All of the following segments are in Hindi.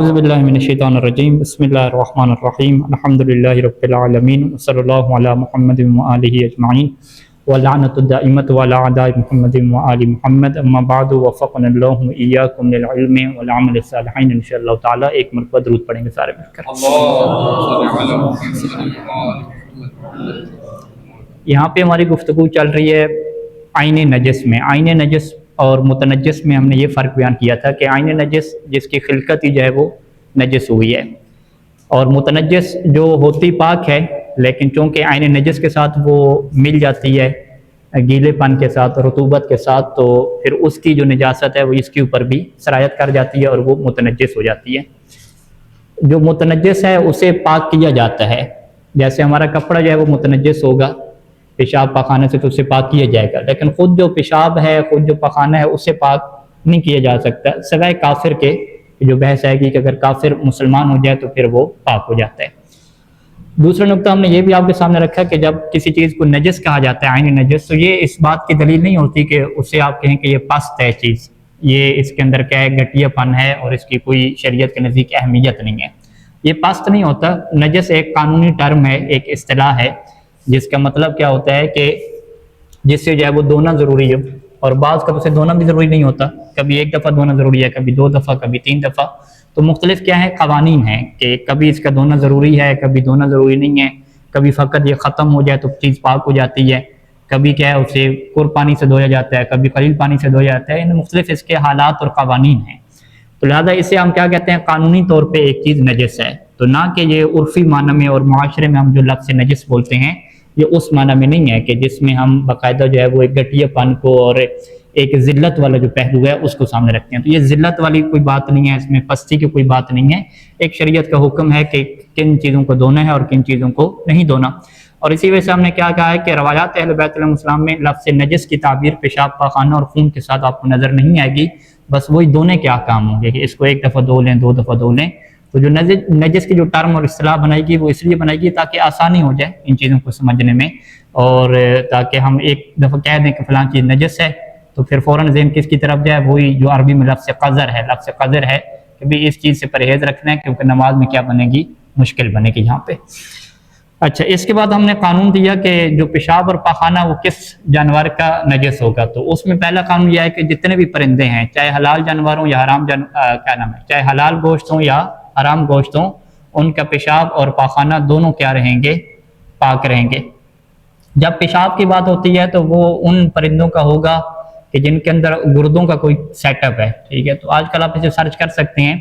औज़ुबिल्लाहिमिनश्शैतानिर्रजीम बिस्मिल्लाहिर्रहमानिर्रहीम अल्हम्दुलिल्लाहि रब्बिल आलमीन वसल्लल्लाहु अला मुहम्मदिन व आलिहि अजमाइन व लअनतुद दाइमतु अला अदाइ मुहम्मदिन व आलि मुहम्मद अम्मा बअदु वफ़क़नल्लाहु व इय्याकुम लिल इल्मि वल अमलि सालिहीन इंशाअल्लाह ताला। एक मरतबा दुरूद पढ़ेंगे सारे मिलकर। यहाँ पे हमारी गुफ्तगू चल रही है आईने नजस में। आईने नजस और मुतनज्जिस में हमने ये फ़र्क बयान किया था कि आईने नजस जिसकी खिलकत ही जो है वो नजस हुई है, और मुतनज्जिस जो होती पाक है लेकिन चूँकि आईने नजस के साथ वो मिल जाती है गीलेपन के साथ, रतूबत के साथ, तो फिर उसकी जो निजासत है वो इसके ऊपर भी सरायत कर जाती है और वो मुतनज्जिस हो जाती है। जो मुतनज्जिस है उसे पाक किया जाता है। जैसे हमारा कपड़ा जो है वो मुतनज्जिस होगा पेशाब पखाने से, तो उसे पाक किया जाएगा, लेकिन ख़ुद जो पेशाब है, ख़ुद जो पखाना है, उससे पाक नहीं किया जा सकता सिवाय काफिर के। जो बहस है कि अगर काफिर मुसलमान हो जाए तो फिर वो पाक हो जाता है। दूसरा नुक्ता हमने ये भी आपके सामने रखा कि जब किसी चीज़ को नजस कहा जाता है, आईनी नजस, तो ये इस बात की दलील नहीं होती कि उससे आप कहें कि ये पस्त है चीज़, ये इसके अंदर क्या है, गठियापन है और इसकी कोई शरीयत के नज़दीक अहमियत नहीं है। ये पस्त नहीं होता। नजस एक कानूनी टर्म है, एक इस्तिलाह है, जिसका मतलब क्या होता है कि जिससे जो है वो धोना ज़रूरी है, और बाज़ का उसे धोना भी ज़रूरी नहीं होता। कभी एक दफ़ा धोना ज़रूरी है, कभी 2 दफ़ा, कभी 3 दफ़ा। तो मुख्तलिफ क्या है कवानीन हैं कि कभी इसका धोना ज़रूरी है, कभी धोना ज़रूरी नहीं है, कभी फ़कत ये ख़त्म हो जाए तो चीज़ पाक हो जाती है, कभी क्या है उसे कुर पानी से धोया जाता है, कभी कलील पानी से धोया जाता है। इन मुख्तलिफ इसके हालात और कवानीन हैं। तो लिहाजा इसे हम क्या कहते हैं, कानूनी तौर पर एक चीज़ नजस है, तो ना कि ये उर्फ़ी माना में और माशरे में हम जो लफ्ज़ नजस बोलते हैं ये उस माना में नहीं है कि जिसमें हम बाकायदा जो है वो एक गठियापन को और एक ज़िल्लत वाला जो पहलू है उसको सामने रखते हैं। तो ये ज़िल्लत वाली कोई बात नहीं है, इसमें पस्ती की कोई बात नहीं है। एक शरीयत का हुक्म है कि किन चीज़ों को धोना है और किन चीज़ों को नहीं धोना। और इसी वजह से हमने क्या कहा है कि रवायात अहले बैत अलैहिस्सलाम में लफ्ज़ नजस की ताबीर पेशाब पाखाना और खून के साथ आपको नज़र नहीं आएगी। बस वही धोने के अहकाम होंगे कि इसको 1 दफ़ा धो लें, 2 दफ़ा धो लें। तो जो नजस की जो टर्म और इस्तिलाह बनाएगी वो इसलिए बनाएगी ताकि आसानी हो जाए इन चीज़ों को समझने में, और ताकि हम एक दफ़ा कह दें कि फ़लाँ चीज़ नजस है तो फिर फ़ौरन ज़हन किसकी तरफ जाए, वही जो अरबी में लफ्ज़ क़ज़र है, लफ्ज़ क़ज़र है कि भी इस चीज़ से परहेज़ रखना है क्योंकि नमाज में क्या बनेगी, मुश्किल बनेगी यहाँ पे। अच्छा, इसके बाद हमने कानून दिया कि जो पेशाब और पखाना वो किस जानवर का नजस होगा। तो उसमें पहला कानून यह है कि जितने भी परिंदे हैं, चाहे हलाल जानवर हों या हराम क्या नाम है, चाहे हलाल गोश्त हों या हराम गोश्त हों, उनका पेशाब और पाखाना दोनों क्या रहेंगे, पाक रहेंगे। जब पेशाब की बात होती है तो वो उन परिंदों का होगा कि जिनके अंदर गुर्दों का कोई सेटअप है। ठीक है, तो आजकल आप इसे सर्च कर सकते हैं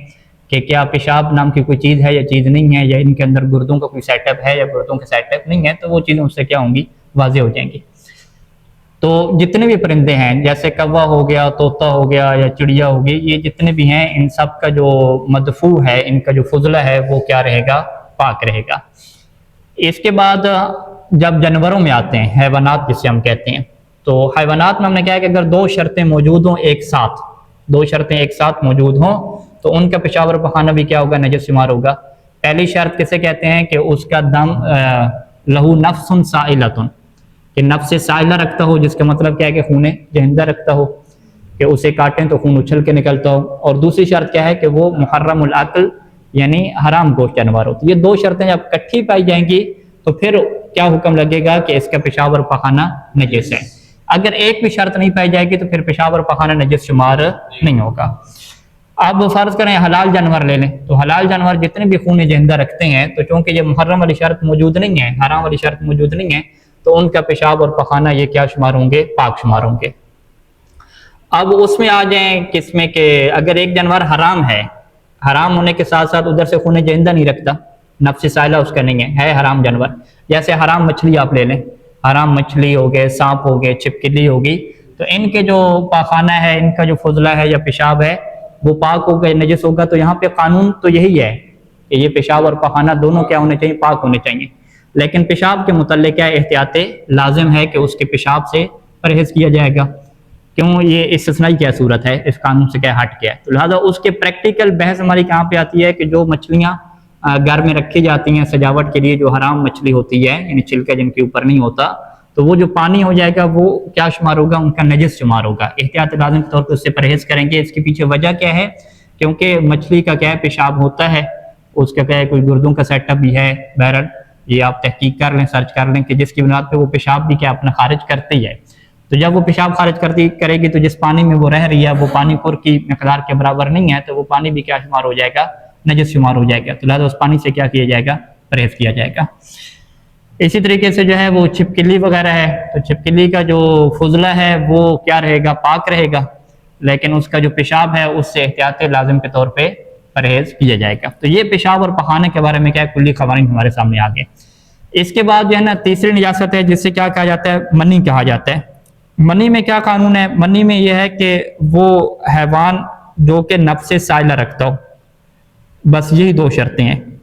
कि क्या पेशाब नाम की कोई चीज़ है या चीज़ नहीं है, या इनके अंदर गुर्दों का कोई सेटअप है या गुर्दों का सेटअप नहीं है, तो वो चीज़ें उससे क्या होंगी, वाज़ेह हो जाएंगी। तो जितने भी परिंदे हैं, जैसे कौवा हो गया, तोता हो गया या चिड़िया होगी, ये जितने भी हैं इन सब का जो मदफू है, इनका जो फुजला है वो क्या रहेगा, पाक रहेगा। इसके बाद जब जानवरों में आते हैं, हैवानात जिसे हम कहते हैं, तो हैवानात में हमने क्या है कि अगर 2 शर्तें मौजूद हों एक साथ, 2 शर्तें एक साथ मौजूद हों तो उनका पेशाब और पखाना भी क्या होगा, नजस शुमार होगा। पहली शर्त किसे कहते हैं कि उसका दम लहू नफ्सुन साइलतुन, कि नफ्स साइला रखता हो, जिसका मतलब क्या है कि खून जहिंदा रखता हो, कि उसे काटें तो खून उछल के निकलता हो। और दूसरी शर्त क्या है कि वो मुहर्रमुल अक्ल यानी हराम गोश्त जानवर हो। तो ये 2 शर्तें जब इकट्ठी पाई जाएंगी तो फिर क्या हुक्म लगेगा कि इसका पेशाब और पखाना नजस है। अगर एक भी शर्त नहीं पाई जाएगी तो फिर पेशाब और पखाना नजस शुमार नहीं होगा। अब फर्ज करें हलाल जानवर ले लें, तो हलाल जानवर जितने भी खून जिंदा रखते हैं, तो चूंकि ये मुहर्रम वाली शर्त मौजूद नहीं है, हराम वाली शर्त मौजूद नहीं है, तो उनका पेशाब और पखाना ये क्या शुमार होंगे, पाक शुमार होंगे। अब उसमें आ जाएं किसमें कि अगर एक जानवर हराम है, हराम होने के साथ साथ उधर से खून जिंदा नहीं रखता, नफ्स साइला उसका नहीं है हराम जानवर। जैसे हराम मछली आप ले लें, हराम मछली हो गए, सांप हो गए, छिपकली होगी, तो इनके जो पाखाना है, इनका जो फुजला है या पेशाब है वो पाक होगा, नजस होगा। तो यहाँ पे कानून तो यही है कि ये पेशाब और पखाना दोनों क्या होने चाहिए, पाक होने चाहिए। लेकिन पेशाब के मुतल्लिक़ क्या एहतियात लाजिम है कि उसके पेशाब से परहेज़ किया जाएगा। क्यों, ये इस्तिस्नाई क्या सूरत है, इस कानून से क्या हट गया है। तो लिहाजा उसके प्रैक्टिकल बहस हमारी कहाँ पे आती है कि जो मछलियाँ घर में रखी जाती हैं सजावट के लिए, जो हराम मछली होती है, यानी छिलका जिनके ऊपर नहीं होता, तो वो जो पानी हो जाएगा वो क्या शुमार होगा, उनका नजस शुमार होगा। एहतियात लाज़िम के तौर पर उससे परहेज़ करेंगे। इसके पीछे वजह क्या है क्योंकि मछली का क्या है पेशाब होता है, उसका क्या है कोई गुर्दों का सेटअप भी है। बहरहाल ये आप तहकीक कर लें, सर्च कर लें कि जिसकी बुनियाद पे वो पेशाब भी क्या अपना खारिज करती है। तो जब वो पेशाब खारिज करती करेगी तो जिस पानी में वो रह रही है वो पानी कुर की मिकदार के बराबर नहीं है, तो वो पानी भी क्या शुमार हो जाएगा, नजस शुमार हो जाएगा। तो लिहाजा उस पानी से क्या किया जाएगा, परहेज किया जाएगा। इसी तरीके से जो है वो छिपकली वगैरह है, तो छिपकली का जो फुजला है वो क्या रहेगा, पाक रहेगा, लेकिन उसका जो पेशाब है उससे एहतियात लाजिम के तौर पे परहेज किया जाएगा। तो ये पेशाब और पखाने के बारे में क्या कुल्ली खवानीन हमारे सामने आ गए। इसके बाद जो है ना तीसरी निजासत है जिससे क्या कहा जाता है, मनी कहा जाता है। मनी में क्या कानून है, मनी में यह है कि वो हैवान जो कि नफ्स साइला रखता हो, बस यही दो शर्तें हैं,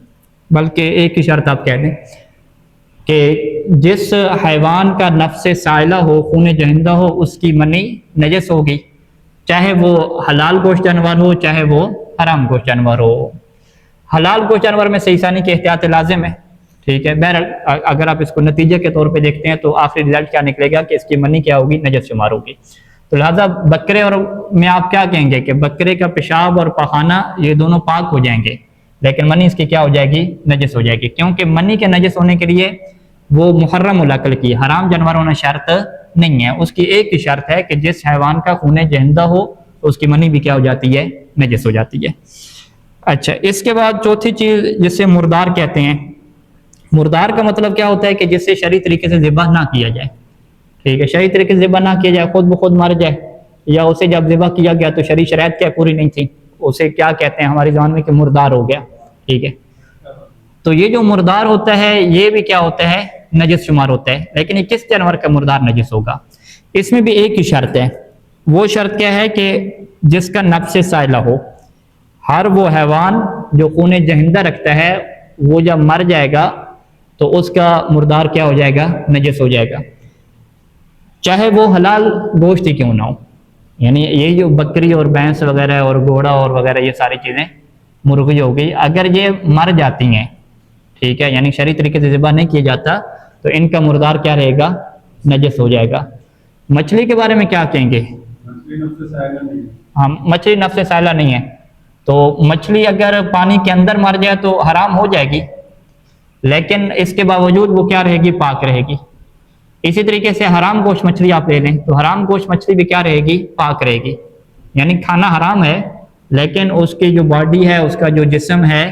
बल्कि एक ही शर्त आप कह दें कि जिस हैवान का नफ्स साइला हो, खून जहिंदा हो, उसकी मनी नजस होगी, चाहे वो हलाल गोश्त जानवर हो चाहे वो हराम गोश्त जानवर हो। हलाल गोश्त जानवर में सहीसानी की एहतियात लाजिम है, ठीक है। बहरहाल अगर आप इसको नतीजे के तौर पे देखते हैं तो आखिरी रिजल्ट क्या निकलेगा कि इसकी मनी क्या होगी, नजस शुमार होगी। तो लिहाजा बकरे और में आप क्या कहेंगे कि बकरे का पेशाब और पखाना ये दोनों पाक हो जाएंगे, लेकिन मनी इसकी क्या हो जाएगी, नजस हो जाएगी, क्योंकि मनी के नजस होने के लिए वो मुहर्रम उल-अक्ल की हराम जानवर होना शर्त नहीं है। उसकी एक ही शर्त है कि जिस हैवान का खून जहिंदा हो तो उसकी मनी भी क्या हो जाती है, नजस हो जाती है। अच्छा, इसके बाद चौथी चीज जिसे मुर्दार कहते हैं। मुर्दार का मतलब क्या होता है कि जिससे शरई तरीके से ज़िबह ना किया जाए, ठीक है, शरई तरीके से ज़िबह ना किया जाए, खुद ब खुद मर जाए, या उसे जब ज़िबह किया गया तो शरई शरायत क्या पूरी नहीं थी, उसे क्या कहते हैं हमारी ज़बान में कि मुर्दार हो गया, ठीक है। तो ये जो मुर्दार होता है ये भी क्या होता है, नजस शुमार होता है। लेकिन ये किस जानवर का मुर्दार नजस होगा, इसमें भी एक ही शर्त है। वो शर्त क्या है कि जिसका नफ्स साइला हो। हर वो हैवान जो खून जहिंदा रखता है वो जब मर जाएगा तो उसका मुर्दार क्या हो जाएगा, नजस हो जाएगा, चाहे वो हलाल गोश्त ही क्यों ना हो। यानी ये जो बकरी और भैंस वगैरह और घोड़ा और वगैरह ये सारी चीज़ें, मुर्गी हो गई, अगर ये मर जाती हैं, ठीक है, यानी शरई तरीके से ज़िबा नहीं किया जाता तो इनका मुर्दार क्या रहेगा, नजस हो जाएगा। मछली के बारे में क्या कहेंगे, हाँ मछली नफ्स साइला नहीं है, तो मछली अगर पानी के अंदर मर जाए तो हराम हो जाएगी, लेकिन इसके बावजूद वो क्या रहेगी, पाक रहेगी। इसी तरीके से हराम गोश्त मछली आप ले लें तो हराम गोश्त मछली भी क्या रहेगी, पाक रहेगी। यानी खाना हराम है लेकिन उसकी जो बॉडी है, उसका जो जिस्म है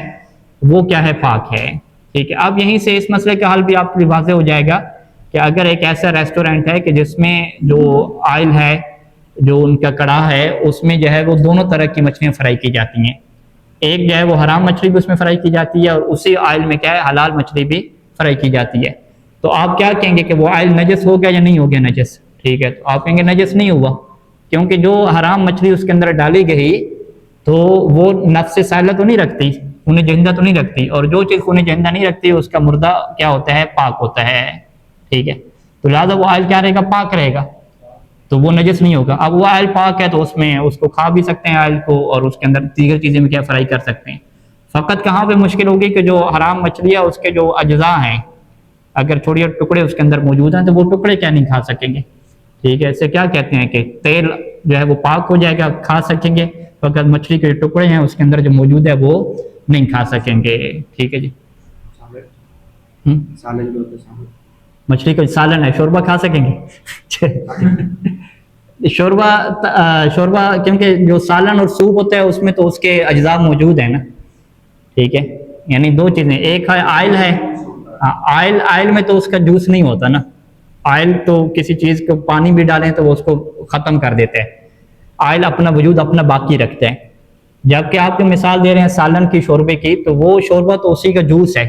वो क्या है, पाक है, ठीक है। अब यहीं से इस मसले का हल भी आपके लिए वाज़ेह हो जाएगा कि अगर एक ऐसा रेस्टोरेंट है कि जिसमें जो ऑयल है, जो उनका कड़ाह है, उसमें जो है वो दोनों तरह की मछलियाँ फ्राई की जाती हैं, एक जो है वो हराम मछली भी उसमें फ्राई की जाती है और उसी ऑयल में क्या है हलाल मछली भी फ्राई की जाती है, तो आप क्या कहेंगे कि वो ऑयल नजस हो गया या नहीं हो गया नजस, ठीक है। तो आप कहेंगे नजस नहीं हुआ, क्योंकि जो हराम मछली उसके अंदर डाली गई तो वो नफ्स साइला तो नहीं रखती, खून जहिंदा तो नहीं रखती, और जो चीज़ खून जहिंदा नहीं रखती उसका मुर्दा क्या होता है, पाक होता है, ठीक है। तो लिहाजा वो ऑयल क्या रहेगा, पाक रहेगा, तो वो नजस नहीं होगा। अब वो ऑयल पाक है तो उसमें उसको खा भी सकते हैं ऑयल को, और उसके अंदर दीगर चीज़ें में क्या फ्राई कर सकते हैं। फ़कत कहाँ पे मुश्किल होगी कि जो हराम मछली है उसके जो अज्जा हैं, अगर छोटे टुकड़े उसके अंदर मौजूद हैं तो वो टुकड़े क्या नहीं खा सकेंगे, ठीक है। इससे क्या कहते हैं कि तेल जो है वो पाक हो जाएगा, खा सकेंगे, फ़कत मछली के टुकड़े हैं उसके अंदर जो मौजूद है वो नहीं खा सकेंगे, ठीक है जी। मछली का सालन है, शोरबा खा सकेंगे शोरबा क्योंकि जो सालन और सूप होता है उसमें तो उसके अज्जा मौजूद है ना, ठीक है। यानी दो चीज़ें, एक है ऑयल है, ऑयल में तो उसका जूस नहीं होता ना, ऑयल तो किसी चीज़ को पानी भी डालें तो वो उसको ख़त्म कर देते हैं, ऑयल अपना वजूद अपना बाकी रखते हैं। जबकि आप जो मिसाल दे रहे हैं सालन की, शोरबे की, तो वो शोरबा तो उसी का जूस है,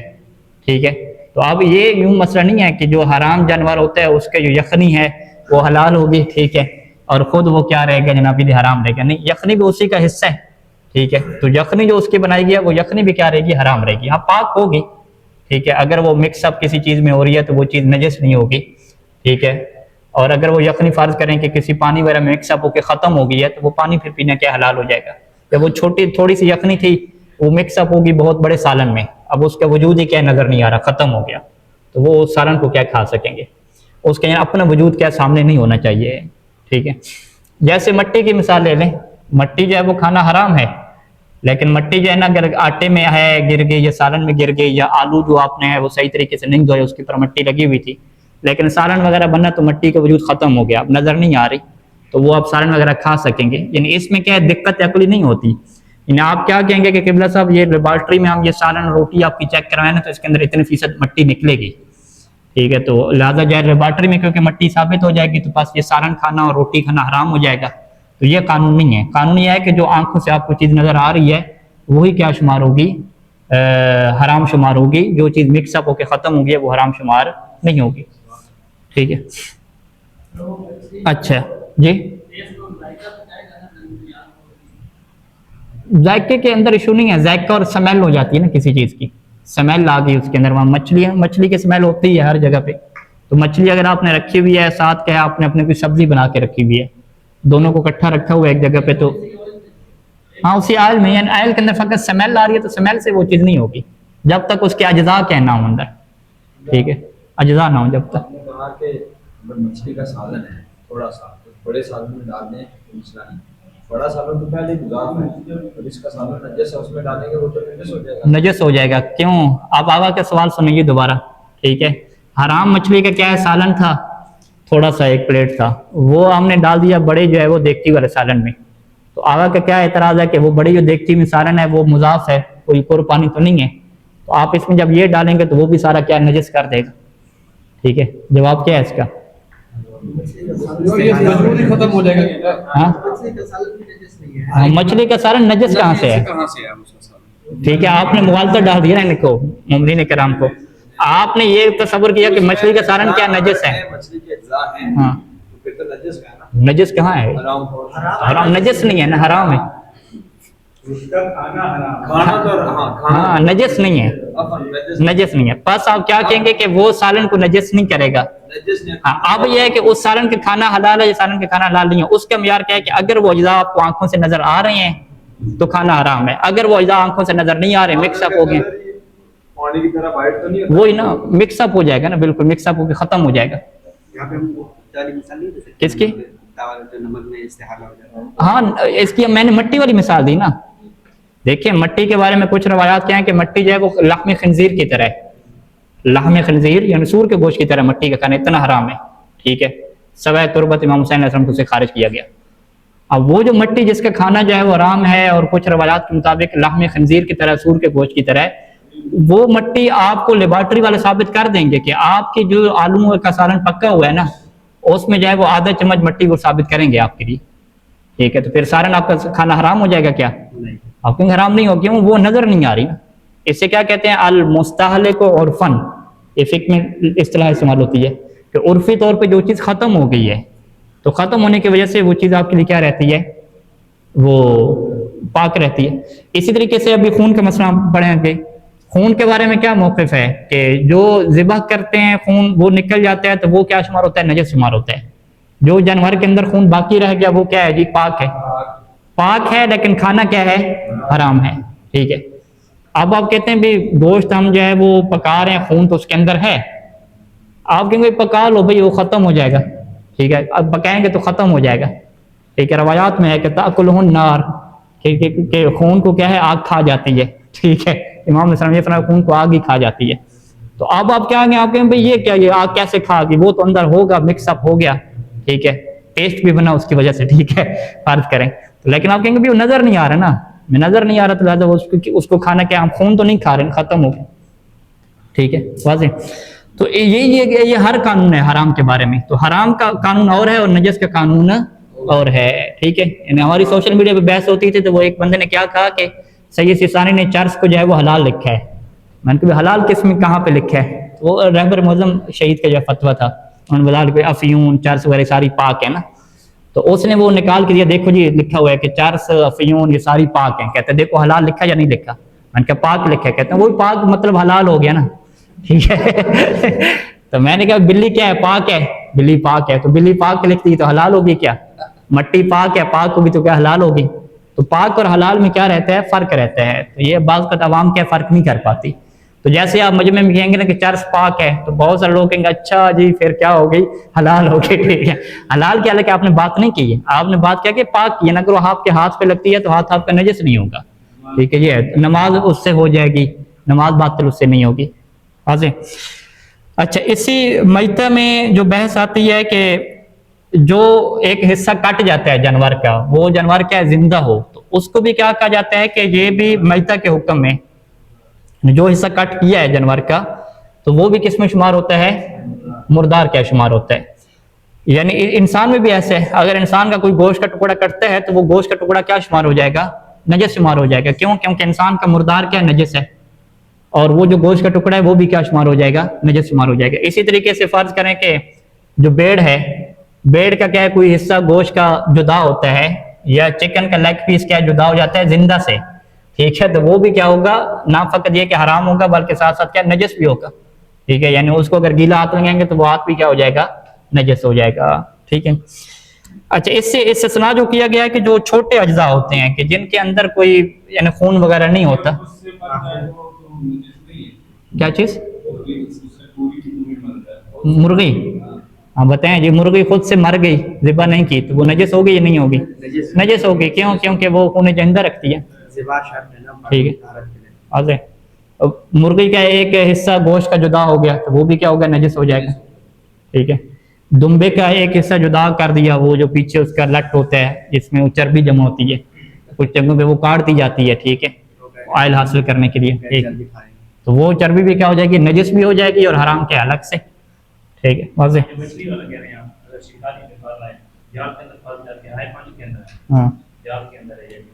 ठीक है। तो अब ये यूं मसला नहीं है कि जो हराम जानवर होता है उसके जो यखनी है वो हलाल होगी, ठीक है, और ख़ुद वो क्या रहेगा जनाब हराम रहेगा, नहीं, यखनी भी उसी का हिस्सा है, ठीक है। तो यखनी जो उसकी बनाई गई है वो यखनी भी क्या रहेगी, हराम रहेगी, हाँ पाक होगी, ठीक है। अगर वो मिक्सअप किसी चीज़ में हो रही है तो वो चीज़ नजस नहीं होगी, ठीक है। और अगर वो यखनी फ़र्ज करें कि किसी पानी वगैरह में मिक्सअप होकर ख़त्म हो गई है तो वो पानी फिर पीना क्या हलाल हो जाएगा। जब वो छोटी थोड़ी सी यखनी थी वो मिक्सअप होगी बहुत बड़े सालन में, अब उसका वजूद ही क्या नज़र नहीं आ रहा, ख़त्म हो गया, तो वो सालन को क्या खा सकेंगे, उसके यहाँ अपना वजूद क्या सामने नहीं होना चाहिए, ठीक है। जैसे मट्टी की मिसाल ले लें, मट्टी जो है वो खाना हराम है, लेकिन मट्टी जो है ना, अगर आटे में है गिर गई या सालन में गिर गई, या आलू जो आपने है वो सही तरीके से नहीं धोया, उसके ऊपर मट्टी लगी हुई थी, लेकिन सालन वगैरह बनना तो मट्टी का वजूद खत्म हो गया, अब नजर नहीं आ रही, तो वो आप सालन वगैरह खा सकेंगे। यानी इसमें क्या है, दिक्कत अकली नहीं होती। यानी आप क्या कहेंगे कि किबला साहब ये लेबॉर्ट्री में हम ये सालन रोटी आपकी चेक करवाएं ना, तो इसके अंदर इतने फीसद मट्टी निकलेगी, ठीक है, तो लिहाजा जो है लेबॉर्ट्री में क्योंकि मट्टी साबित हो जाएगी तो पास ये सालन खाना और रोटी खाना हराम हो जाएगा। तो ये कानून नहीं है। कानून ये है कि जो आंखों से आपको चीज़ नज़र आ रही है वही क्या शुमार होगी, हराम शुमार होगी। जो चीज़ मिक्सअप होकर ख़त्म होगी वो हराम शुमार नहीं होगी, ठीक है। अच्छा जी, जायके के अंदर इशू नहीं है, जायका और स्मेल हो जाती है ना किसी चीज़ की, स्मेल आ गई उसके अंदर। वहाँ मछली है, मछली की स्मेल होती है हर जगह पे, तो मछली अगर आपने रखी हुई है साथ क्या है आपने अपने कोई सब्जी बना के रखी हुई है, दोनों को इकट्ठा रखा हुआ है एक जगह पे, तो हाँ उसी आयल में, यानी आयल के अंदर फकत स्मेल आ रही है तो स्मेल से वो चीज़ नहीं होगी जब तक उसके अज्जा क्या ना हो अंदर, ठीक है, अज्जा ना हो जब तक। मछली का सालन है थोड़ा सा, तो बड़े सालन में डाल दें मसला नहीं, बड़ा सालन तो पहले गुजाफ है, और इसका सालन नजस है उसमें डालेंगे वो तो नजस हो जाएगा। नजस हो जाएगा क्यों? आप आगा का सवाल सुनिए दोबारा, ठीक है। हराम मछली का क्या है, सालन था, थोड़ा सा एक प्लेट था, वो हमने डाल दिया बड़े जो है वो देगची वाले सालन में, तो आगा का क्या एतराज है कि वो बड़ी जो देगची में सालन है वो मुजाफ है, कोई कुर्बानी तो नहीं है, तो आप इसमें जब ये डालेंगे तो वो भी सारा क्या नजस कर देगा, ठीक है। जवाब क्या है इसका? खत्म हो जाएगा। हाँ मछली का सालन नजस कहाँ से है? ठीक है, आपने मुगालता डाल दिया ना इनको, मुमरीन कराम को, आपने ये तस्वर किया कि मछली का सालन क्या नजस है। मछली के अज्जा हैं, हाँ तो फिर तो नजस का है ना। नजस कहाँ है? हराम नजस नहीं है ना, हराम है। खाना तो हाँ नजस नहीं है, नजस नहीं है। बस आप क्या कहेंगे कि वो सालन को नजस नहीं करेगा। हाँ अब यह है कि उस सालन का खाना हलाल है या सालन का खाना हलाल नहीं है, उसका मयार क्या है कि अगर वो अज्जा आपको आंखों से नजर आ रहे हैं तो खाना हराम है, अगर वो अज्जा आंखों से नजर नहीं आ रहे, मिक्सअप हो गए, पानी की तरह वाइट तो नहीं होता, वही ना मिक्सअप हो जाएगा ना, बिल्कुल मिक्सअप होकर खत्म हो जाएगा। यहाँ पे हम जाली मिसाल नहीं दे सकते? किसकी? दावा जो नमक में इस्तेहाला हो जाता है। हाँ इसकी मैंने मट्टी वाली मिसाल दी ना। देखिए मट्टी के बारे में कुछ रवायात क्या है कि मट्टी जो है वो लहम खंजीर की तरह है, लहम खंजीर यानी सूर के गोश्त की तरह मट्टी का खाना इतना हराम है, ठीक है। सवाए तुरबत इमाम हुसैन अलैहिस्सलाम को से खारिज किया गया। अब वो जो मट्टी जिसका खाना जो है वो हराम है और कुछ रवायात के मुताबिक लहम खंजीर की तरह, सूर के गोश्त की तरह, वो मट्टी आपको लेबॉर्ट्री वाले साबित कर देंगे कि आपके जो आलू का सालन पक्का हुआ है ना उसमें जो है वो आधा चम्मच मट्टी वो साबित करेंगे आपके लिए, ठीक है। तो फिर सालन आपका खाना हराम हो जाएगा क्या? आपके हराम नहीं हो, क्यों? वो नजर नहीं आ रही ना। इससे क्या कहते हैं, अल मुस्तहलिक उर्फन, ये फिक्र में इस्तिलाह इस्तेमाल होती है कि उर्फी तौर पे जो चीज़ ख़त्म हो गई है तो ख़त्म होने की वजह से वो चीज़ आपके लिए क्या रहती है, वो पाक रहती है। इसी तरीके से अभी खून का मसला पढ़ेंगे। खून के बारे में क्या मौक़िफ़ है कि जो ज़िबह करते हैं खून वो निकल जाता है तो वो क्या शुमार होता है, नजस शुमार होता है। जो जानवर के अंदर खून बाकी रह गया वो क्या है जी, पाक है, पाक है, लेकिन खाना क्या है, हराम है, ठीक है। अब आप कहते हैं भाई गोश्त हम जो है वो पका रहे हैं, खून तो उसके अंदर है, आप कहेंगे पका लो भाई वो ख़त्म हो जाएगा, ठीक है। अब पकाएंगे तो ख़त्म हो जाएगा, ठीक है। रवायात में है कि ताकुलुहुन नार, कि खून को क्या है, आग खा जाती है, ठीक है। इमाम ने फरमाया खून को आग ही खा जाती है। तो अब आप क्या आप कहेंगे भाई ये क्या, ये आग कैसे खा गई, वो तो अंदर होगा, मिक्सअप हो गया, ठीक है, टेस्ट भी बना उसकी वजह से, ठीक है, फर्ज करें। लेकिन आप कहेंगे भी वो नजर नहीं आ रहा ना, मैं नजर नहीं आ रहा तो लिहाजा उसको खाना क्या, हम खून तो नहीं खा रहे, खत्म हो गया, ठीक है, वाज़ेह। तो ये हर कानून है हराम के बारे में। तो हराम का कानून और है और नजस का कानून और है, ठीक है। हमारी सोशल मीडिया पे बहस होती थी तो वो एक बंदे ने क्या कहा कि सैयद सिस्तानी ने चर्स को जो है वो हलाल लिखा है। मैंने कहा हलाल किस में कहाँ पे लिखा है? तो वो रहबर मुअज़्ज़म शहीद का जो फतवा था उन्होंने बता दिया अफयून चर्स वगैरह सारी पाक है ना, तो उसने वो निकाल के दिया, देखो जी लिखा हुआ है कि चर्स अफयून ये सारी पाक है। कहते देखो हलाल लिखा या नहीं लिखा? मैंने कहा पाक लिखा है। कहते हैं वो पाक मतलब हलाल हो गया ना, ठीक है। तो मैंने कहा बिल्ली क्या है, पाक है, बिल्ली पाक है, तो बिल्ली पाक लिखती तो हलाल होगी क्या? मट्टी पाक है, पाक होगी तो क्या हलाल होगी? तो पाक और हलाल में क्या रहता है, फर्क रहता है। तो ये बाज़ का अवाम क्या फर्क नहीं कर पाती। तो जैसे आप मजमे में कहेंगे ना कि चर्स पाक है तो बहुत सारे लोग कहेंगे अच्छा जी फिर क्या हो गई, हलाल हो गई, ठीक है। हलाल क्या लगे, आपने बात नहीं की है, आपने बात क्या कि पाक की है ना, अगर वो आपके हाथ पे लगती है तो हाथ आपका नजस नहीं होगा, ठीक है, ये है, नमाज उससे हो जाएगी, नमाज बातिल उससे नहीं होगी। वाज़ेह। अच्छा, इसी मैता में जो बहस आती है कि जो एक हिस्सा कट जाता है जानवर का, वो जानवर क्या है, जिंदा हो, तो उसको भी क्या कहा जाता है कि ये भी मैता के हुक्म में, जो हिस्सा कट किया है जानवर का, तो वो भी किस में शुमार होता है, मुर्दार क्या शुमार होता है। यानी इंसान में भी ऐसे है, अगर इंसान का कोई गोश्त का टुकड़ा कटता है तो वो गोश्त का टुकड़ा क्या शुमार हो जाएगा, नजस शुमार हो जाएगा। क्यों? क्योंकि इंसान का मुर्दार क्या नजस है, और वो जो गोश्त का टुकड़ा है वो भी क्या शुमार हो जाएगा, नजस शुमार हो जाएगा। इसी तरीके से फर्ज करें कि जो भेड़ है, भेड़ का क्या है, कोई हिस्सा गोश्त का जुदा होता है, या चिकन का लेग पीस क्या जुदा हो जाता है जिंदा से, ठीक है, तो वो भी क्या होगा, ना फकत ये कि हराम होगा बल्कि साथ साथ क्या नजस भी होगा। ठीक है, यानी उसको अगर गीला हाथ लगाएंगे तो वो हाथ भी क्या हो जाएगा, नजस हो जाएगा। ठीक है। अच्छा, इससे इस्तिस्ना जो किया गया है कि जो छोटे अज्जा होते हैं कि जिनके अंदर कोई यानी खून वगैरह नहीं होता। क्या चीज? मुर्गी। हाँ बताएं जी, मुर्गी खुद से मर गई, ज़िबा नहीं की, तो वो नजस होगी या नहीं होगी? नजस होगी। क्यों? क्योंकि वो खून जिंदा रखती है। ठीक है। अब मुर्गी का एक हिस्सा गोश्त का जुदा हो गया तो वो भी क्या होगा, नजस हो जाएगा। ठीक है। दुम्बे का एक हिस्सा जुदा कर दिया, वो जो पीछे उसका लट होता है जिसमें वो चर्बी जमा होती है, कुछ जगहों पे वो काट दी जाती है, ठीक है, ऑयल हासिल करने के लिए। ठीक, तो वो चर्बी भी क्या हो जाएगी, नजस भी हो जाएगी और हराम के अलग से। ठीक है, वाज़ेह।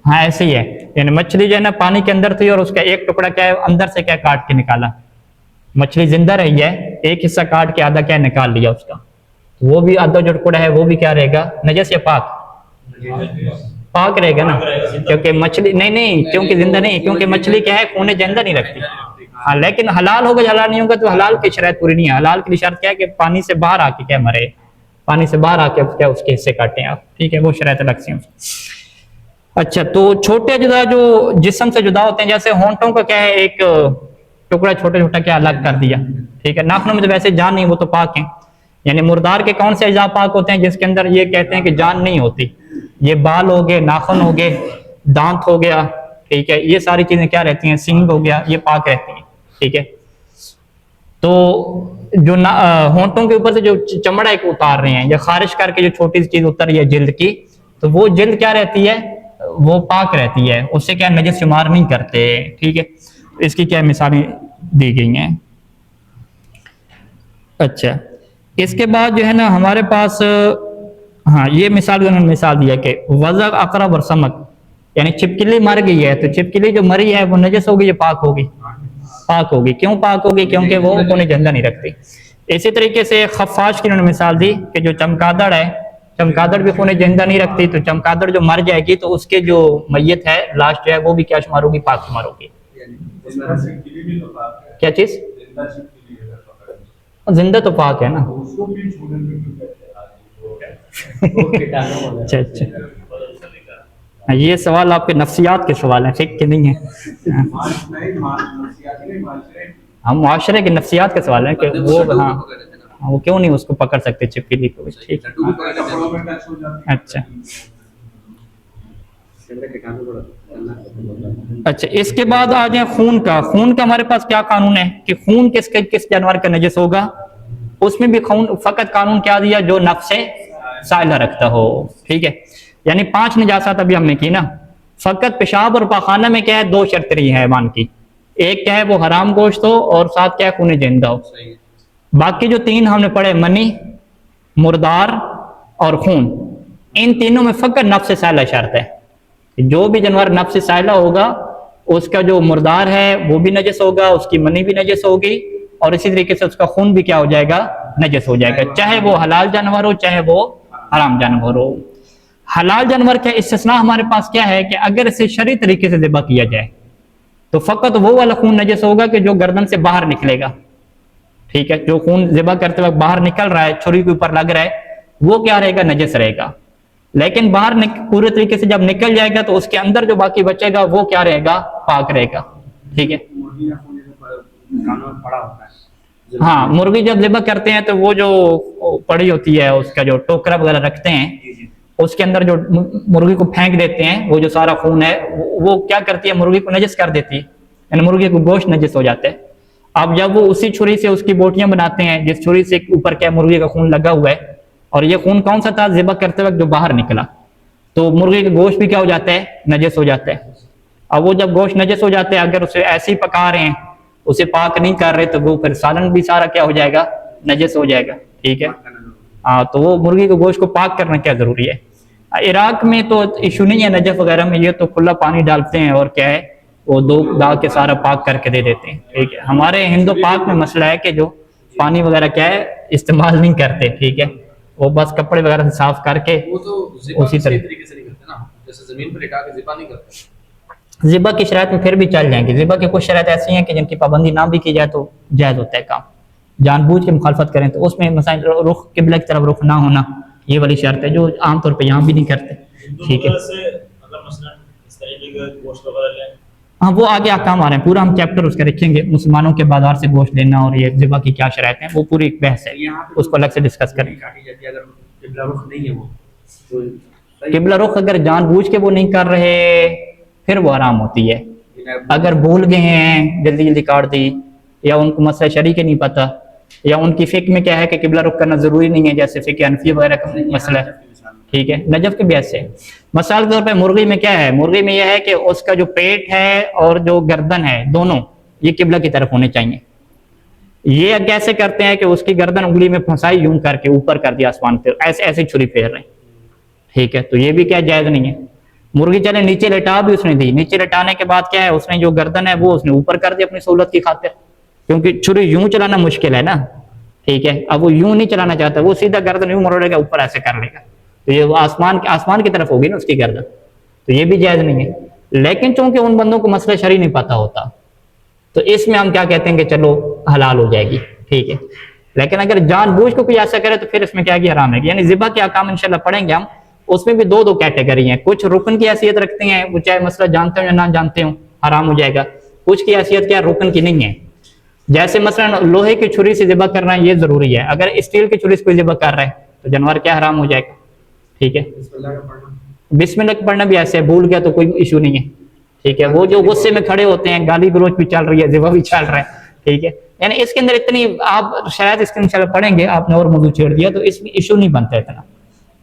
हाँ ऐसे ही है, यानी मछली जो है ना पानी के अंदर थी और उसका एक टुकड़ा क्या है अंदर से क्या काट के निकाला, मछली जिंदा रही है, एक हिस्सा काट के आधा क्या निकाल लिया उसका, तो वो भी आधा जो टुकड़ा है वो भी क्या रहेगा, नजस या पाक? पाक रहेगा ना, क्योंकि मछली नहीं, क्योंकि जिंदा नहीं, क्योंकि मछली क्या है खून जिंदा नहीं रखती। हाँ, लेकिन हलाल होगा, हलाल नहीं होगा तो हलाल की शर्त पूरी नहीं है। हलाल की शर्त क्या है कि पानी से बाहर आके क्या मरे, पानी से बाहर आके क्या उसके हिस्से काटें आप। ठीक है, वो शर्त अलग से। अच्छा, तो छोटे जुदा जो जिस्म से जुदा होते हैं, जैसे होंठों का क्या है एक टुकड़ा छोटा छोटा क्या अलग कर दिया। ठीक है, नाखूनों में तो वैसे जान नहीं, वो तो पाक है। यानी मुर्दार के कौन से अज़ा पाक होते हैं जिसके अंदर ये कहते हैं कि जान नहीं होती? ये बाल हो गए, नाखून हो गए, दांत हो गया, ठीक है, ये सारी चीजें क्या रहती हैं, सींग हो गया, ये पाक रहती हैं। ठीक है, तो जो होंठों के ऊपर से जो चमड़ा एक उतार रहे हैं या खारिज करके जो छोटी सी चीज उतर रही है जिल्द की, तो वो जिल्द क्या रहती है, वो पाक रहती है, उससे क्या नजस शुमार नहीं करते। ठीक है, इसकी क्या मिसालें दी गई हैं। अच्छा, इसके बाद जो है ना हमारे पास, हाँ ये उन्होंने मिसाल दिया कि वज़ा अकरा व समक, यानी छिपकली मर गई है तो छिपकली जो मरी है वो नजस होगी या पाक होगी? पाक होगी। क्यों पाक होगी? क्योंकि वो खून जिंदा नहीं रखती। इसी तरीके से खफाश की उन्होंने मिसाल दी कि जो चमगादड़ है, चमगादड़ भी खून जिंदा नहीं रखती, तो चमगादड़ जो मर जाएगी तो उसके जो मैयत है, लाश जो है, वो भी क्या शुमार होगी, पाक शुमार होगी। क्या चीज? जिंदा तो पाक है ना। अच्छा अच्छा, ये सवाल आपके नफ्सियात के सवाल हैं, ठीक कि नहीं है? हम मुआशरे के नफ्सियात के सवाल हैं कि वो, हाँ वो क्यों नहीं उसको पकड़ सकते छिपकली को? ठीक है, अच्छा अच्छा। इसके बाद आ जाए खून का। खून का हमारे पास क्या कानून है कि खून किस जानवर का नजस होगा? उसमें भी खून फकत कानून क्या दिया, जो नफ्से साइला रखता हो। ठीक है, यानी 5 निजासात अभी हमने की ना, फकत पेशाब और पाखाना में क्या है, 2 शर्त रही है हैवान की, एक क्या है वो हराम गोश्त हो और साथ क्या है खून जिंदा हो। बाकी जो 3 हमने पढ़े, मनी, मुर्दार और खून, इन तीनों में फकत नफ्स साइला शर्त है। जो भी जानवर नफ्स साइला होगा उसका जो मुर्दार है वो भी नजस होगा, उसकी मनी भी नजस होगी, और इसी तरीके से उसका खून भी क्या हो जाएगा, नजस हो जाएगा, चाहे वो हलाल जानवर हो चाहे वो हराम जानवर हो। हलाल जानवर का इस्तिस्ना हमारे पास क्या है कि अगर इसे शरई तरीके से ज़िबा किया जाए तो फकत वो वाला खून नजस होगा कि जो गर्दन से बाहर निकलेगा। ठीक है, जो खून ज़िबा करते वक्त बाहर निकल रहा है, छुरी के ऊपर लग रहा है, वो क्या रहेगा, नजस रहेगा। लेकिन बाहर पूरे तरीके से जब निकल जाएगा तो उसके अंदर जो बाकी बचेगा वो क्या रहेगा, पाक रहेगा। ठीक है, हाँ, मुर्गी जब ज़िबा करते हैं तो वो जो पड़ी होती है उसका जो टोकरा वगैरह रखते हैं, उसके अंदर जो मुर्गी को फेंक देते हैं, वो जो सारा खून है वो क्या करती है, मुर्गी को नजस कर देती है, यानी मुर्गी को गोश्त नजस हो जाता है। अब जब वो उसी छुरी से उसकी बोटियां बनाते हैं, जिस छुरी से ऊपर क्या मुर्गी का खून लगा हुआ है, और ये खून कौन सा था, ज़िबा करते वक्त जो बाहर निकला, तो मुर्गी का गोश्त भी क्या हो जाता है, नजस हो जाता है। अब वो जब गोश्त नजस हो जाता है, अगर उसे ऐसे ही पका रहे हैं, उसे पाक नहीं कर रहे, तो वो फिर सालन भी सारा क्या हो जाएगा, नजस हो जाएगा। ठीक है, हाँ, तो वो मुर्गी के गोश्त को पाक करना क्या जरूरी है। इराक में तो इशू नहीं है नजफ वगैरह में, ये तो खुला पानी डालते हैं और क्या है, वो दो दाग के सारा पाक करके दे देते हैं। ठीक है, हमारे हिंदू पाक में मसला है कि जो पानी वगैरह क्या है इस्तेमाल नहीं करते। ठीक है, वो बस कपड़े वगैरह से साफ करके वो तो ज़िबा उसी सही तरह तरीके से नहीं करते ना, जैसे जमीन पर लिटा के ज़िबा नहीं करते। ज़िबा की शरायत में फिर भी चल जाएंगे। ज़िबा की कुछ शरायत ऐसी हैं कि जिनकी पाबंदी ना भी की जाए तो जायज़ होता है काम, जानबूझ के मुखालफत करें तो उसमें मसाइल रुख किबला की तरफ रुख ना होना, ये वाली शर्त है जो आमतौर पर यहाँ भी नहीं करते। ठीक है, हाँ, वो आगे अहकाम आ रहे हैं, पूरा हम चैप्टर उसका रखेंगे, मुसलमानों के बाजार से गोश्त लेना और ये ज़िबा की क्या शरायत है, वो पूरी एक बहस है, उसको अलग से डिस्कस करेंगे। काटी जाती है अगर किबला रुख नहीं है वो तो सही किबला रुख अगर जानबूझ के वो नहीं कर रहे फिर वो हराम होती है। अगर भूल गए हैं, जल्दी जल्दी काट दी, या उनको मसला शरी के नहीं पता, या उनकी फिक में क्या है कि किबला रुख करना जरूरी नहीं है, जैसे फिक हनफी वगैरह का मसला है। ठीक है, नजफ के भी ऐसे है। मिसाल के तौर पे मुर्गी में क्या है, मुर्गी में यह है कि उसका जो पेट है और जो गर्दन है दोनों ये किबला की तरफ होने चाहिए। ये कैसे करते हैं कि उसकी गर्दन उंगली में फंसाई, यूं करके ऊपर कर दिया आसमान पे, ऐसे ऐसे छुरी फेर रहे हैं। ठीक है, तो ये भी क्या जायज नहीं है। मुर्गी चले नीचे लेटा भी उसने दी, नीचे लेटाने के बाद क्या है, उसने जो गर्दन है वो उसने ऊपर कर दी अपनी सहूलत की खातिर, क्योंकि छुरी यूं चलाना मुश्किल है ना। ठीक है, अब वो यूं नहीं चलाना चाहता, वो सीधा गर्दन यूं मोड़ेगा, ऊपर ऐसे कर लेगा, तो ये आसमान की तरफ होगी ना उसकी गर्दन, तो ये भी जायज नहीं है। लेकिन चूंकि उन बंदों को मसला शरी नहीं पता होता, तो इसमें हम क्या कहते हैं कि चलो हलाल हो जाएगी। ठीक है, लेकिन अगर जानबूझ को कोई ऐसा करे तो फिर इसमें क्या कि हराम है। यानी ज़िबा के अहकाम इंशाल्लाह पढ़ेंगे हम, उसमें भी दो कैटेगरी हैं, कुछ रुकन की हैसियत रखते हैं, वो चाहे मसला जानते हो या ना जानते हो हराम हो जाएगा, कुछ की हैसियत क्या रुकन की नहीं है। जैसे मसलन लोहे की छुरी से ज़िबा करना ये जरूरी है, अगर स्टील की छुरी से कोई ज़िबा कर रहा है तो जानवर क्या हराम हो जाएगा। ठीक है, बिस्मिल्लाह का पढ़ना भी ऐसे है, भूल गया तो कोई इशू नहीं है। ठीक है, वो जो गुस्से में खड़े होते हैं, गाली गलोच भी चल रही है, ज़िबा भी चल रहा है। ठीक है, यानी इसके अंदर इतनी आप शायद इसके इंशाल्लाह पढ़ेंगे, आपने और मौजूद छेड़ दिया तो इसमें इशू नहीं बनता इतना।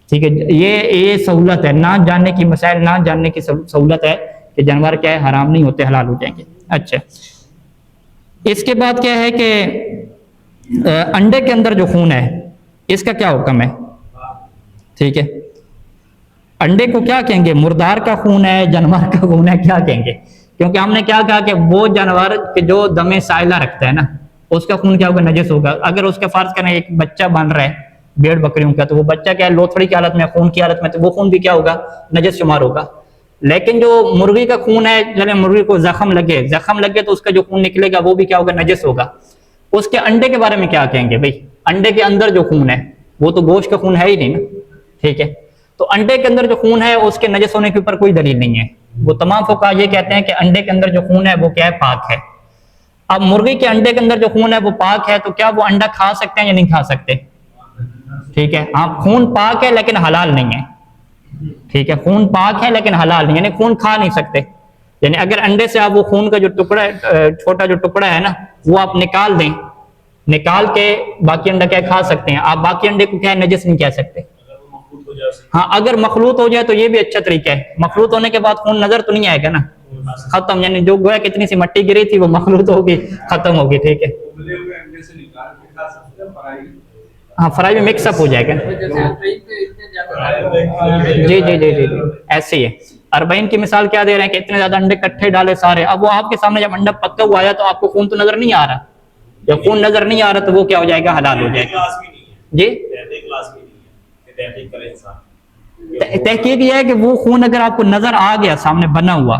ठीक है, ये सहूलत है, ना जानने की मसाइल ना जानने की सहूलत है कि जानवर क्या है हराम नहीं होते, हलाल हो जाएंगे। अच्छा, इसके बाद क्या है कि अंडे के अंदर जो खून है इसका क्या हुक्म है। ठीक है, अंडे को क्या कहेंगे, मुर्दार का खून है, जानवर का खून है, क्या कहेंगे, क्योंकि हमने क्या कहा कि वो जानवर के जो दमे साइला रखता है ना, उसका खून क्या होगा, नजस होगा। अगर उसका फर्ज करें एक बच्चा बन रहा है भेड़ बकरियों का, तो वो बच्चा क्या है लोथड़ी की हालत में, खून की हालत में, तो वो खून भी क्या होगा, नजस शुमार होगा। लेकिन जो मुर्गी का खून है, चले मुर्गी को जख्म लगे तो उसका जो खून निकलेगा वो भी क्या होगा, नजस होगा। उसके अंडे के बारे में क्या कहेंगे भाई, अंडे के अंदर जो खून है वो तो गोश्त का खून है ही नहीं ना। ठीक है, तो अंडे के अंदर जो खून है उसके नजस होने के ऊपर कोई दलील नहीं है। वो तमाम फुक़हा ये कहते हैं कि अंडे के अंदर जो खून है वो क्या है, पाक है। अब मुर्गी के अंडे के अंदर जो खून है वो पाक है, तो क्या वो अंडा खा सकते हैं या नहीं खा सकते। ठीक है, हाँ, खून पाक है लेकिन हलाल नहीं है। ठीक है, खून पाक है लेकिन हलाल नहीं, यानी खून खा नहीं सकते। यानी अगर अंडे से आप वो खून का जो टुकड़ा है, छोटा जो टुकड़ा है ना, वो आप निकाल दें, निकाल के बाकी अंडा क्या खा सकते हैं आप, बाकी अंडे को क्या नजस नहीं कह सकते। हाँ, अगर मखलूत हो जाए तो ये भी अच्छा तरीका है, मखलूत होने के बाद खून नजर तो नहीं आएगा ना, खत्म, यानी जो गोया कितनी सी मट्टी गिरी थी वो मखलूत होगी, खत्म होगी। ठीक है, हाँ, फ्राई में मिक्सअप हो जाएगा। जी जी जी जी जी, ऐसे ही है। 40 की मिसाल क्या दे रहे हैं कि इतने ज्यादा अंडे इकट्ठे डाले सारे, अब वो आपके सामने जब अंडा पक्का हुआ है तो आपको खून तो नजर नहीं आ रहा, जब खून नजर नहीं आ रहा तो वो क्या हो जाएगा, हलाल हो जाएगा। जी, तहकीक यह है कि वो खून अगर आपको नजर आ गया सामने बना हुआ,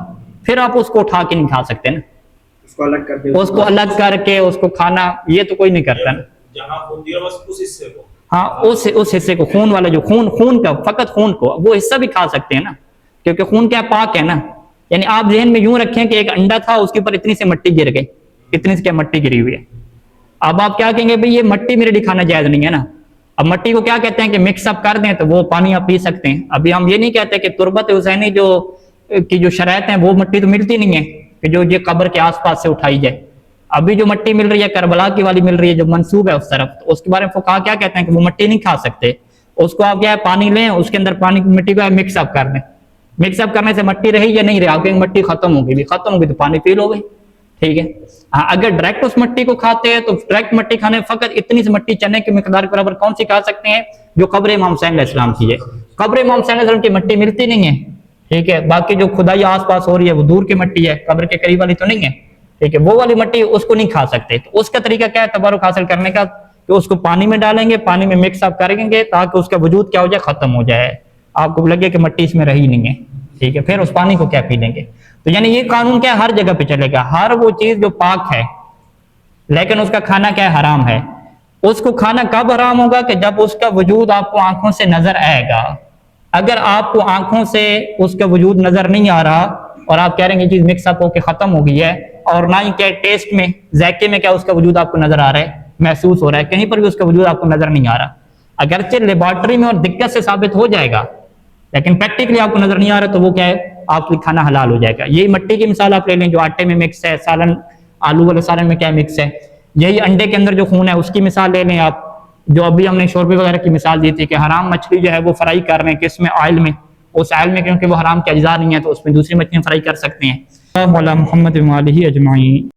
फिर आप उसको उठा के नहीं खा सकते ना, उसको अलग करके उसको खाना ये तो कोई नहीं करता ना। जहां खून दिया बस उस हिस्से को, हाँ, उस हिस्से को, खून वाला जो खून का फकत खून को, वो हिस्सा भी खा सकते हैं ना, क्योंकि खून क्या पाक है ना। यानी आप जहन में यूं रखें कि एक अंडा था, उसके ऊपर इतनी सी मट्टी गिर गई, इतनी सी क्या मट्टी गिरी हुई है। अब आप क्या कहेंगे भाई ये मट्टी मेरे लिए खाना जायज नहीं है ना। अब मट्टी को क्या कहते हैं कि मिक्सअप कर दें तो वो पानी आप पी सकते हैं। अभी हम ये नहीं कहते कि तुरबत हुसैनी की जो शरायत है वो मट्टी तो मिलती नहीं है कि जो ये कब्र के आसपास से उठाई जाए। अभी जो मट्टी मिल रही है करबला की वाली मिल रही है जो मंसूब है उस तरफ, तो उसके बारे में फुकहा क्या कहते हैं कि वो मट्टी नहीं खा सकते। उसको आप क्या है पानी लें, उसके अंदर पानी मिट्टी को मिक्सअप कर दें। मिक्सअप करने से मट्टी रही या नहीं रही, आपकी मट्टी खत्म होगी, भी खत्म होगी तो पानी पी लोगे, ठीक है। हाँ, अगर डायरेक्ट उस मट्टी को खाते हैं तो डायरेक्ट मट्टी खाने फकत इतनी सी मट्टी चने की मिकदार के बराबर कौन सी खा सकते हैं जो कब्र इमाम हुसैन अलैहिस्सलाम की है। कब्र इमाम हुसैन अलैहिस्सलाम की मट्टी मिलती नहीं है, ठीक है। बाकी जो खुदाई आसपास हो रही है वो दूर की मट्टी है, कब्र के करीब वाली तो नहीं है, ठीक है। वो वाली मट्टी उसको नहीं खा सकते। तो उसका तरीका क्या है तबरुक हासिल करने का, कि उसको पानी में डालेंगे, पानी में मिक्सअप करेंगे ताकि उसका वजूद क्या हो जाए, खत्म हो जाए, आपको लगे कि मट्टी इसमें रही नहीं है, ठीक है। फिर उस पानी को क्या पी लेंगे। तो यानी ये कानून क्या है, हर जगह पे चलेगा। हर वो चीज जो पाक है लेकिन उसका खाना क्या है, हराम है, उसको खाना कब हराम होगा कि जब उसका वजूद आपको आंखों से नजर आएगा। अगर आपको आंखों से उसका वजूद नजर नहीं आ रहा और आप कह रहे हैं ये चीज मिक्सअप होकर खत्म हो गई है, और ना ही क्या टेस्ट में, जायके में क्या उसका वजूद आपको नजर आ रहा है, महसूस हो रहा है, कहीं पर भी उसका वजूद आपको नजर नहीं आ रहा। अगरचे लेबॉर्ट्री में और दिक्कत से साबित हो जाएगा लेकिन प्रैक्टिकली आपको नजर नहीं आ रहा, तो वो क्या है, आपके खाना हलाल हो जाएगा। यही मट्टी की मिसाल आप ले लें जो आटे में मिक्स है, सालन आलू वाले सालन में क्या मिक्स है। यही अंडे के अंदर जो खून है उसकी मिसाल ले लें आप, जो अभी हमने शोरबे वगैरह की मिसाल दी थी कि हराम मछली जो है वो फ्राई कर रहे हैं किस में, ऑयल में, उस ऑयल में, क्योंकि वो हराम के अज्जा नहीं है तो उसमें दूसरी मछलियां फ्राई कर सकते हैं। मोहम्मद अजमाई।